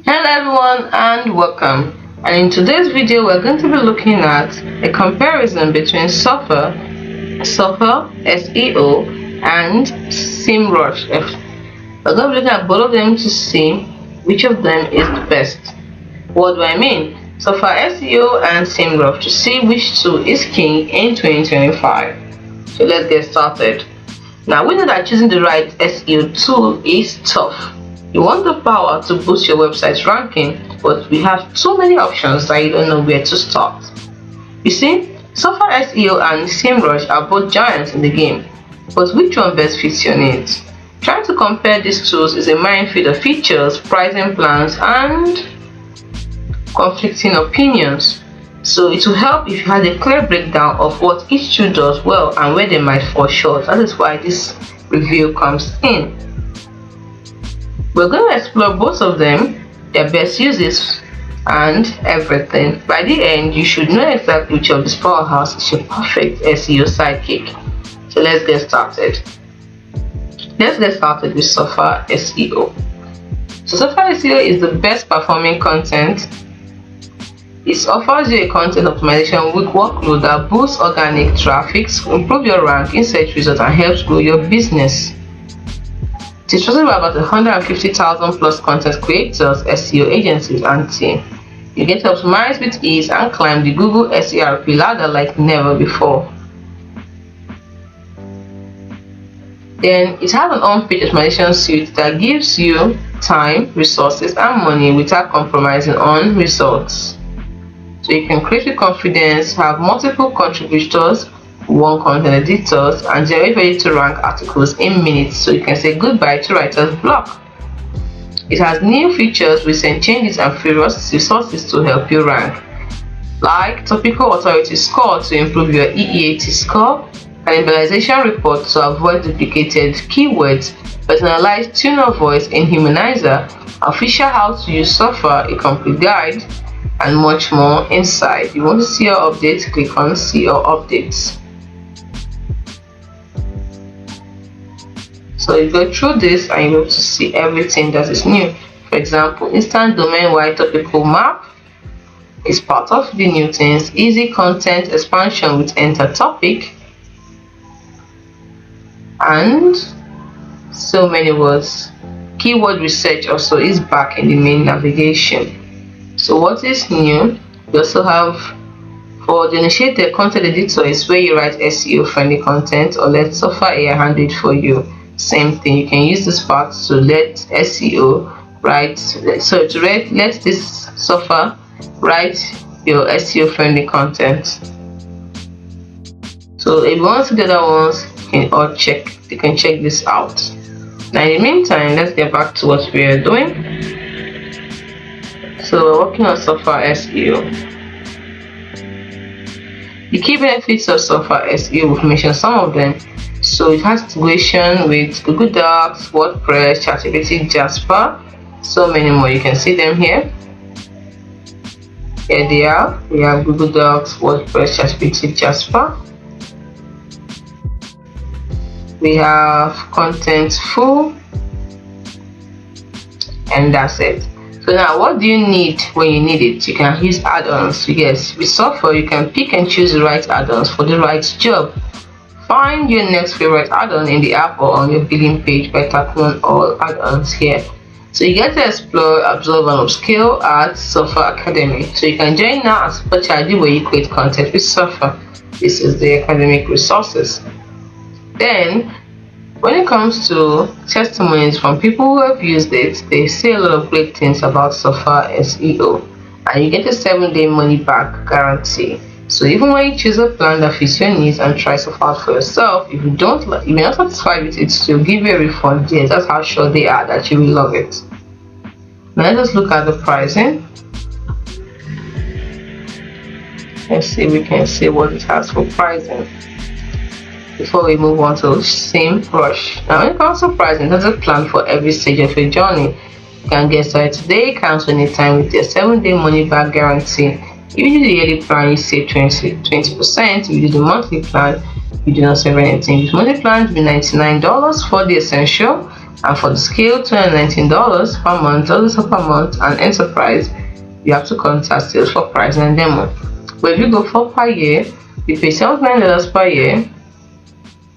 Hello everyone and welcome, and in today's video we're going to be looking at a comparison between SURFER SEO and SEMrush. We're going to be looking at both of them to see which of them is the best. What do I mean? SURFER SEO and SEMrush, to see which tool is king in 2025. So let's get started. Now, we know that choosing the right SEO tool is tough. You want the power to boost your website's ranking, but we have too many options that you don't know where to start. You see, SURFER SEO and SEMrush are both giants in the game, but which one best fits your needs? Trying to compare these tools is a minefield of features, pricing plans, and conflicting opinions. So it will help if you had a clear breakdown of what each tool does well and where they might fall short. That is why this review comes in. We're going to explore both of them, their best uses, and everything. By the end, you should know exactly which of these powerhouses is your perfect SEO sidekick. So let's get started. Let's get started with SURFER SEO. So SURFER SEO is the best performing content. It offers you a content optimization workflow that boosts organic traffic, improves your rank in search results, and helps grow your business. It is trusted by about 150,000 plus content creators, SEO agencies, and team. You get to optimize with ease and climb the Google SERP ladder like never before. Then it has an on-page optimization suite that gives you time, resources, and money without compromising on results. So you can create with confidence, have multiple contributors, one content editors, and generate ready to rank articles in minutes, so you can say goodbye to writer's block. It has new features, recent changes, and free resources to help you rank, like topical authority score to improve your EEAT score, cannibalization report to avoid duplicated keywords, personalized tone of voice in Humanizer, official how to use SURFER, a complete guide, and much more inside. You want to see your updates? Click on see your updates. So you go through this and you're able to see everything that is new. For example, instant domain-wide topical map is part of the new things. Easy content expansion with enter topic, and so many words. Keyword research also is back in the main navigation. So what is new? We also have, for the initiated content editor, is where you write SEO friendly content, or let SURFER AI handle it for you. Same thing, you can use this part to let SEO write, so to let this SURFER write your SEO friendly content. So if you want to get the other ones, you can check this out. Now in the meantime, let's get back to what we are doing. So we're working on SURFER SEO. The key benefits of SURFER SEO, we've mentioned some of them. So it has integration with Google Docs, WordPress, ChatGPT, Jasper, so many more. You can see them here. Here they are. We have Google Docs, WordPress, ChatGPT, Jasper. We have Contentful, and that's it. So now, what do you need when you need it? You can use add-ons. Yes, with SURFER you can pick and choose the right add-ons for the right job. Find your next favorite add-on in the app or on your billing page by tapping on all add-ons here. So you get to explore, absorb, and upskill at SURFER Academy. So you can join now as per charge where you create content with SURFER. This is the academic resources. Then, when it comes to testimonies from people who have used it, they say a lot of great things about SURFER SEO, and you get a 7-day money back guarantee. So even when you choose a plan that fits your needs and try SURFER out for yourself, if you're not satisfied with it, they'll give you a refund. Yes, that's how sure they are that you will love it. Now let us look at the pricing. Let's see if we can see what it has for pricing before we move on to SEMrush. Now when it comes to pricing, there's a plan for every stage of your journey. You can get started today, cancel anytime with your 7-day money back guarantee. If you do the yearly plan, you save 20%. If you do the monthly plan, you do not save anything. With monthly plan, it will be $99 for the essential And for the scale, $219 per month, $1 per month, and enterprise, you have to contact sales for pricing and demo. But if you go for per year, you pay $79 per year,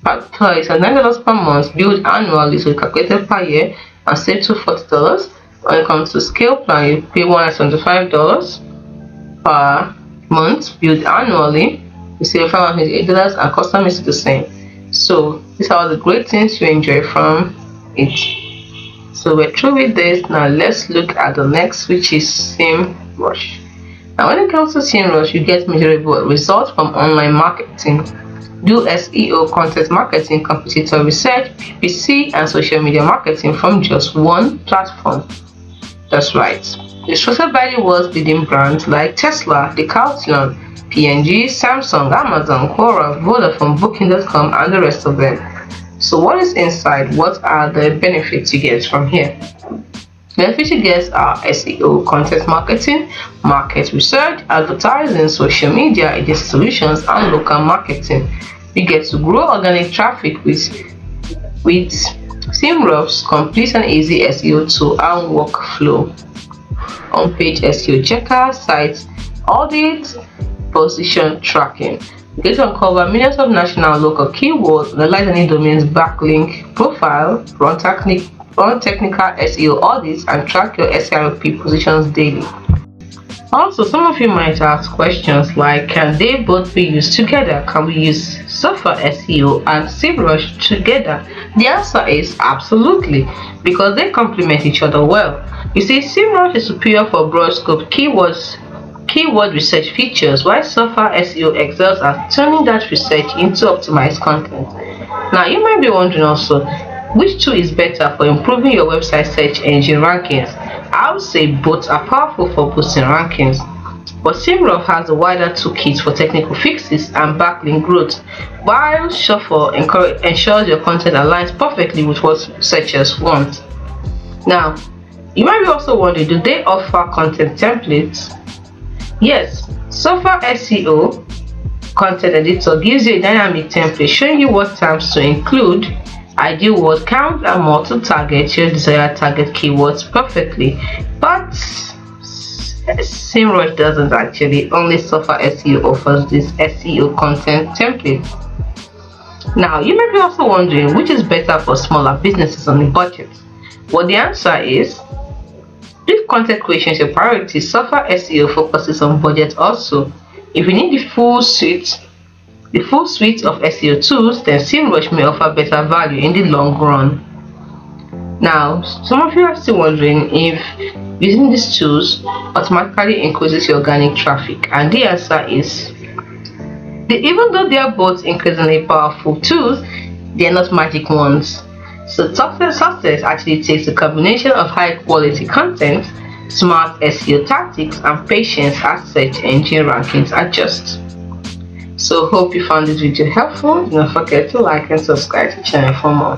$9 per month, billed annually, so you calculate it per year and save $240. When it comes to scale plan, you pay $175 per month, billed annually, you save $508, and custom is the same. So these are all the great things you enjoy from it. So we're through with this. Now let's look at the next, which is SEMrush. Now when it comes to SEMrush, you get measurable results from online marketing. Do SEO, content marketing, competitor research, PPC, and social media marketing from just one platform. That's right. It's trusted by the world's leading brands like Tesla, Decathlon, P&G, Samsung, Amazon, Quora, Vodafone, Booking.com, and the rest of them. So what is inside? What are the benefits you get from here? Benefits you get are SEO, content marketing, market research, advertising, social media, agency solutions, and local marketing. You get to grow organic traffic with SEMrush's complete and easy SEO tool and workflow. On-page SEO checker, site audit, position tracking. You get to uncover millions of national and local keywords, analyze any domain's backlink profile, run technical SEO audits, and track your SERP positions daily. Also, some of you might ask questions like, can they both be used together? Can we use SURFER SEO and SEMrush together? The answer is absolutely, because they complement each other well. You see, SEMrush is superior for broad scope keyword research features, while SURFER SEO excels at turning that research into optimized content. Now, you might be wondering also, which tool is better for improving your website search engine rankings? I would say both are powerful for boosting rankings, but SEMrush has a wider toolkit for technical fixes and backlink growth, while SURFER ensures your content aligns perfectly with what searchers want. Now, you might be also wondering, do they offer content templates? Yes, SURFER SEO Content Editor gives you a dynamic template showing you what terms to include, ideal word count, and more to target your desired target keywords perfectly. But SEMrush doesn't actually. Only SURFER SEO offers this SEO content template. Now, you may be also wondering, which is better for smaller businesses on a budget? Well, the answer is, if content creation is your priority, SURFER SEO focuses on budget also. If you need the full suite of SEO tools, then SEMrush may offer better value in the long run. Now, some of you are still wondering if using these tools automatically increases your organic traffic, and the answer is, even though they are both increasingly powerful tools, they are not magic ones. So success actually takes a combination of high quality content, smart SEO tactics, and patience as search engine rankings adjust. So hope you found this video helpful. Do not forget to like and subscribe to the channel for more.